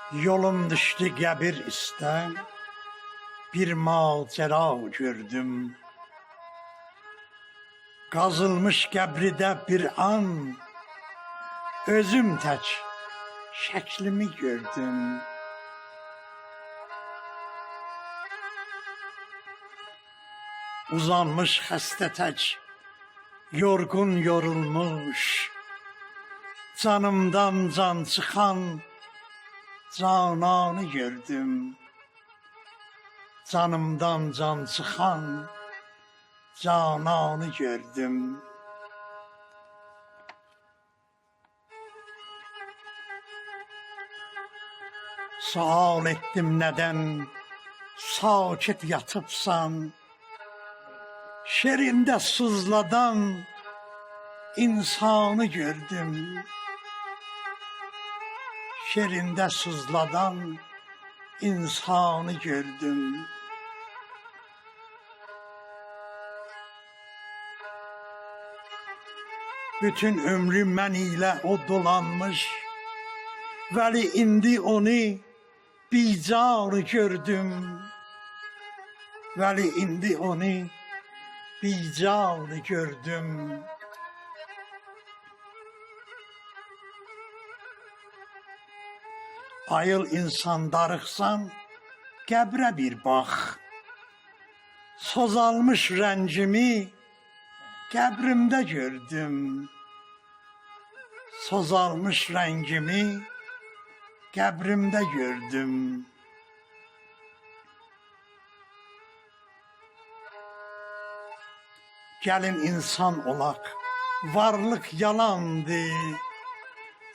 Yolum düştü qəbir üstə, bir macəra gördüm. Qazılmış qəbridə bir an, özüm tək şəklimi gördüm. Uzanmış xəstə tək, yorğun yorulmuş, canımdan can çıxan cananı gördüm. Canımdan can çıxan cananı gördüm. Sual etdim nədən sakit yatıbsan, şerində sızladan insanı gördüm. Şerində sızladan insanı gördüm. Bütün ömrüm mən ilə o dolanmış, vəli indi onu bicanı gördüm. Vəli indi onu bicanı gördüm. Ayıl insan darıxsan, qəbrə bir bax. Sozalmış rəncimi qəbrimdə gördüm. Sozalmış rəngimi qəbrimdə gördüm. Gəlin insan olaq, varlıq yalandır.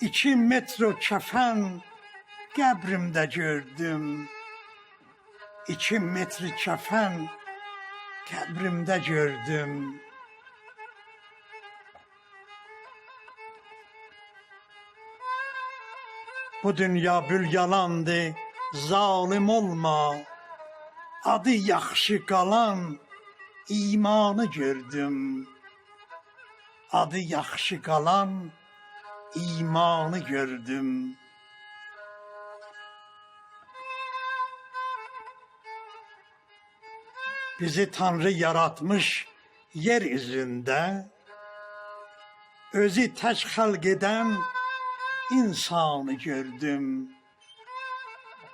2 metro kəfən qəbrimdə gördüm. 2 metr kəfən qəbrimdə gördüm. Bu dünya bül yalandır, zalim olma. Adı yaxşı qalan imanı gördüm. Adı yaxşı qalan imanı gördüm. Bizi Tanrı yaratmış yeryüzündə, özü tək xəlq edən insanı gördüm.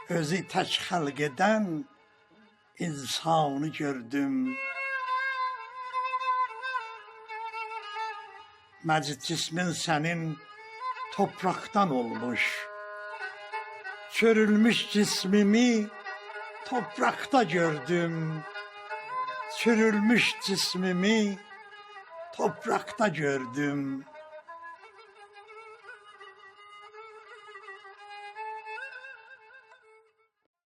Özü tək xəlq edən insanı gördüm. Məcid cismin sənin topraktan olmuş. Çörülmüş cismimi toprakta gördüm. Çürülmüş cismimi toprakta gördüm.